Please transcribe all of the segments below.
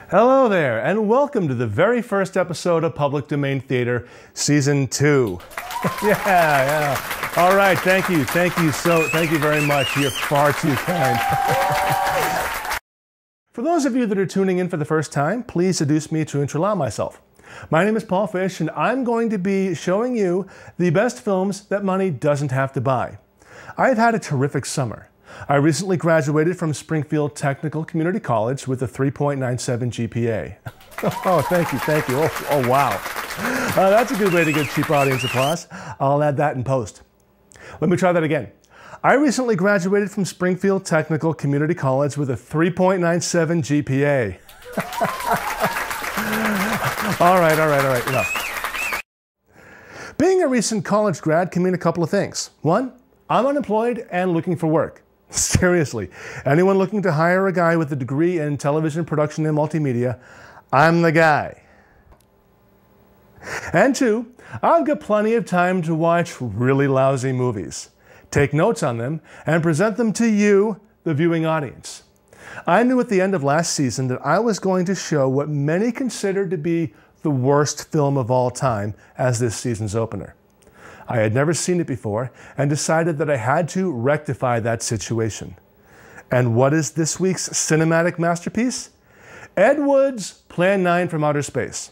Hello there, and welcome to the very first episode of Public Domain Theater, Season 2. Yeah. All right, thank you very much. You're far too kind. For those of you that are tuning in for the first time, please introduce me to introduce myself. My name is Paul Fish, and I'm going to be showing you the best films that money doesn't have to buy. I've had a terrific summer. I recently graduated from Springfield Technical Community College with a 3.97 GPA. Oh, thank you. Oh wow. That's a good way to get cheap audience applause. I'll add that in post. Let me try that again. I recently graduated from Springfield Technical Community College with a 3.97 GPA. All right. Enough. Being a recent college grad can mean a couple of things. One, I'm unemployed and looking for work. Seriously, anyone looking to hire a guy with a degree in television production and multimedia, I'm the guy. And two, I've got plenty of time to watch really lousy movies, take notes on them, and present them to you, the viewing audience. I knew at the end of last season that I was going to show what many consider to be the worst film of all time as this season's opener. I had never seen it before and decided that I had to rectify that situation. And what is this week's cinematic masterpiece? Ed Wood's Plan 9 from Outer Space.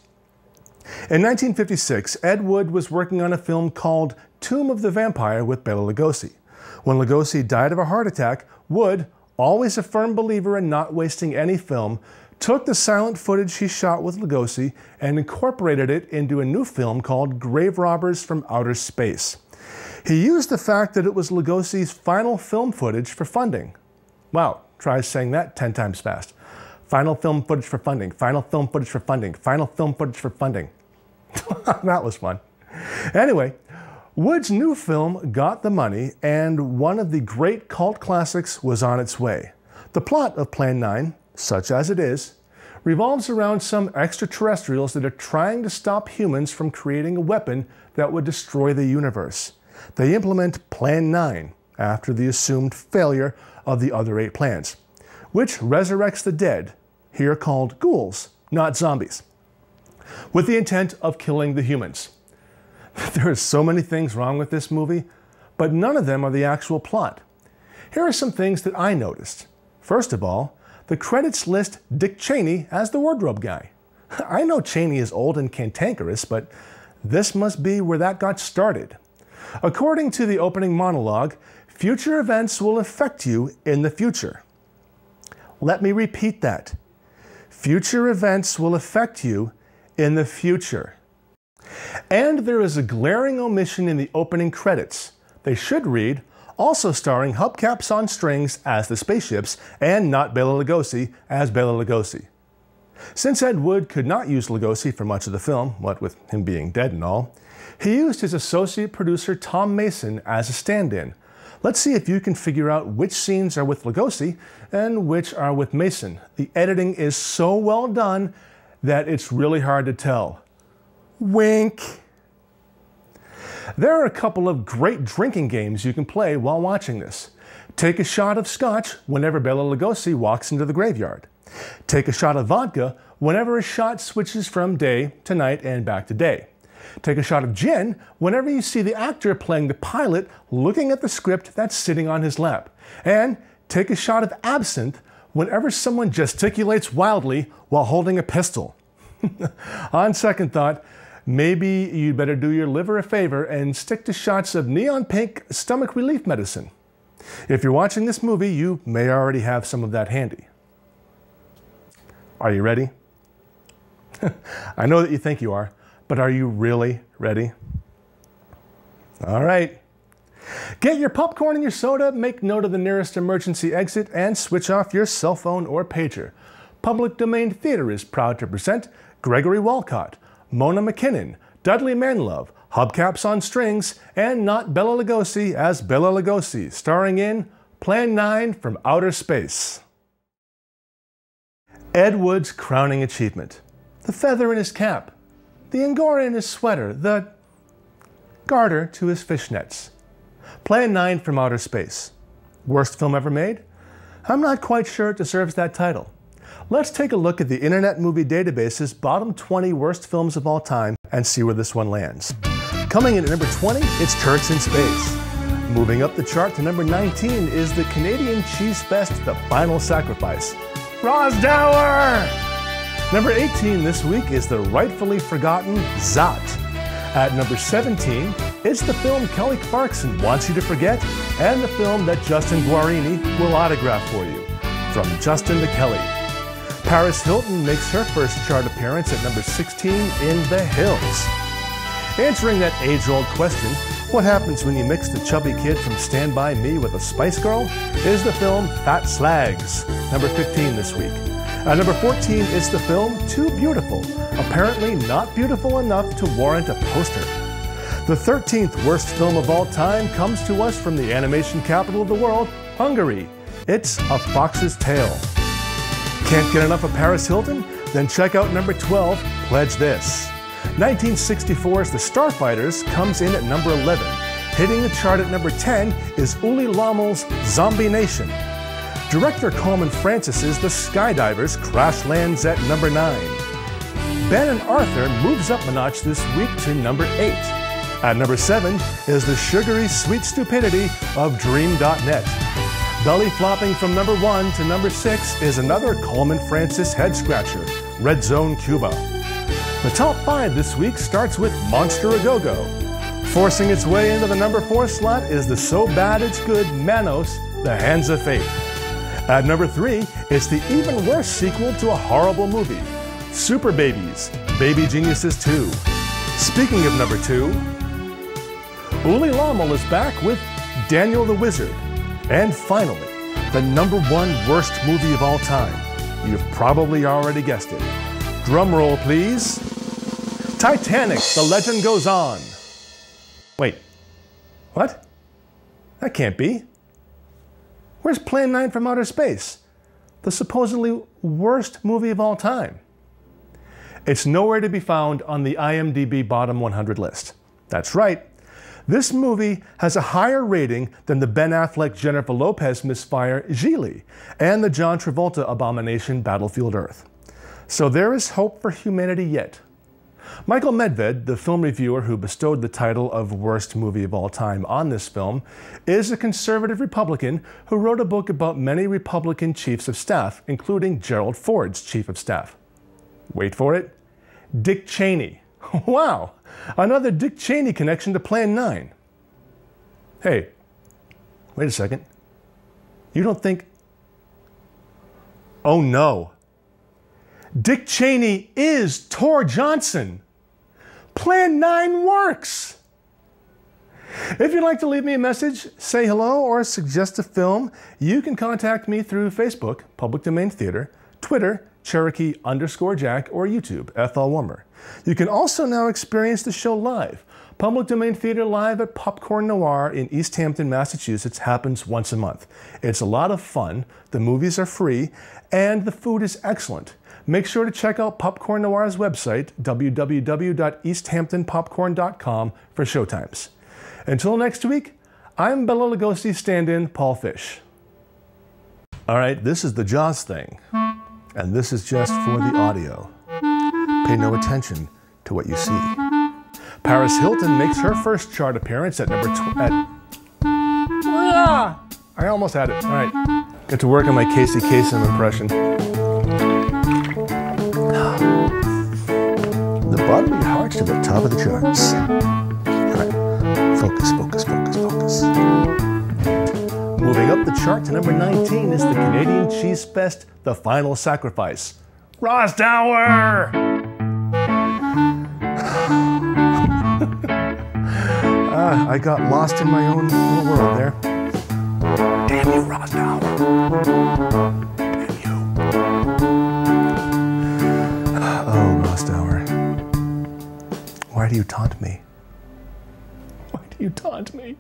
In 1956, Ed Wood was working on a film called Tomb of the Vampire with Bela Lugosi. When Lugosi died of a heart attack, Wood, always a firm believer in not wasting any film, took the silent footage he shot with Lugosi and incorporated it into a new film called Grave Robbers from Outer Space. He used the fact that it was Lugosi's final film footage for funding. Wow, try saying that 10 times fast. Final film footage for funding, final film footage for funding, final film footage for funding. That was fun. Anyway, Wood's new film got the money, and one of the great cult classics was on its way. The plot of Plan 9, such as it is, revolves around some extraterrestrials that are trying to stop humans from creating a weapon that would destroy the universe. They implement Plan 9 after the assumed failure of the other 8 plans, which resurrects the dead, here called ghouls, not zombies, with the intent of killing the humans. There are so many things wrong with this movie, but none of them are the actual plot. Here are some things that I noticed. First of all, the credits list Dick Cheney as the wardrobe guy. I know Cheney is old and cantankerous, but this must be where that got started. According to the opening monologue, future events will affect you in the future. Let me repeat that. Future events will affect you in the future. And there is a glaring omission in the opening credits. They should read, also starring hubcaps on strings as the spaceships, and not Bela Lugosi as Bela Lugosi. Since Ed Wood could not use Lugosi for much of the film, what with him being dead and all, he used his associate producer Tom Mason as a stand-in. Let's see if you can figure out which scenes are with Lugosi and which are with Mason. The editing is so well done that it's really hard to tell. Wink! There are a couple of great drinking games you can play while watching this. Take a shot of scotch whenever Bela Lugosi walks into the graveyard. Take a shot of vodka whenever a shot switches from day to night and back to day. Take a shot of gin whenever you see the actor playing the pilot looking at the script that's sitting on his lap. And take a shot of absinthe whenever someone gesticulates wildly while holding a pistol. On second thought, maybe you'd better do your liver a favor and stick to shots of neon pink stomach relief medicine. If you're watching this movie, you may already have some of that handy. Are you ready? I know that you think you are, but are you really ready? All right. Get your popcorn and your soda, make note of the nearest emergency exit, and switch off your cell phone or pager. Public Domain Theater is proud to present Gregory Walcott, Mona McKinnon, Dudley Manlove, Hubcaps on Strings, and Not Bela Lugosi as Bela Lugosi, starring in Plan 9 from Outer Space. Ed Wood's crowning achievement. The feather in his cap, the angora in his sweater, the garter to his fishnets. Plan 9 from Outer Space. Worst film ever made? I'm not quite sure it deserves that title. Let's take a look at the Internet Movie Database's bottom 20 worst films of all time and see where this one lands. Coming in at number 20, it's Turks in Space. Moving up the chart to number 19 is the Canadian cheese fest The Final Sacrifice. Rosdower! Number 18 this week is the rightfully forgotten Zot. At number 17, it's the film Kelly Clarkson Wants You to Forget, and the film that Justin Guarini will autograph for you, From Justin to Kelly. Paris Hilton makes her first chart appearance at number 16 in The Hills. Answering that age-old question, what happens when you mix the chubby kid from Stand By Me with a Spice Girl, is the film Fat Slags, number 15 this week. At number 14 is the film Too Beautiful, apparently not beautiful enough to warrant a poster. The 13th worst film of all time comes to us from the animation capital of the world, Hungary. It's A Fox's Tale. Can't get enough of Paris Hilton? Then check out number 12, Pledge This. 1964's The Starfighters comes in at number 11. Hitting the chart at number 10 is Uli Lommel's Zombie Nation. Director Coleman Francis's The Skydivers crash lands at number 9. Ben and Arthur moves up a notch this week to number 8. At number 7 is the sugary sweet stupidity of Dream.net. Belly flopping from number 1 to number 6 is another Coleman Francis head scratcher, Red Zone Cuba. The top 5 this week starts with Monster A Go-Go. Forcing its way into the number 4 slot is the so bad it's good Manos, The Hands of Fate. At number 3, it's the even worse sequel to a horrible movie, Super Babies, Baby Geniuses 2. Speaking of number 2, Uli Lommel is back with Daniel the Wizard. And finally, the number 1 worst movie of all time. You've probably already guessed it. Drum roll, please. Titanic, The Legend Goes On. Wait, what? That can't be. Where's Plan 9 from Outer Space? The supposedly worst movie of all time. It's nowhere to be found on the IMDb bottom 100 list. That's right. This movie has a higher rating than the Ben Affleck Jennifer Lopez misfire Gigli and the John Travolta abomination Battlefield Earth. So there is hope for humanity yet. Michael Medved, the film reviewer who bestowed the title of worst movie of all time on this film, is a conservative Republican who wrote a book about many Republican chiefs of staff, including Gerald Ford's chief of staff. Wait for it, Dick Cheney. Wow, another Dick Cheney connection to Plan 9. Hey, wait a second. You don't think... Oh no. Dick Cheney is Tor Johnson. Plan 9 works. If you'd like to leave me a message, say hello, or suggest a film, you can contact me through Facebook, Public Domain Theater, Twitter, Cherokee_Jack, or YouTube, Ethel Wummer. You can also now experience the show live. Public Domain Theater Live at Popcorn Noir in East Hampton, Massachusetts happens once a month. It's a lot of fun, the movies are free, and the food is excellent. Make sure to check out Popcorn Noir's website, www.easthamptonpopcorn.com, for showtimes. Until next week, I'm Bela Lugosi stand-in Paul Fish. All right, this is the Jaws thing, and this is just for the audio. Pay no attention to what you see. Paris Hilton makes her first chart appearance at number I almost had it. All right. Get to work on my Casey Kasem impression. The bottom of your heart's to the top of the charts. All right, focus, focus, focus, focus. Moving up the chart to number 19 is the Canadian Cheese Fest, The Final Sacrifice. Rosdower! I got lost in my own little world there. Damn you, Rosdower. Damn you. Oh, Rosdower. Why do you taunt me? Why do you taunt me?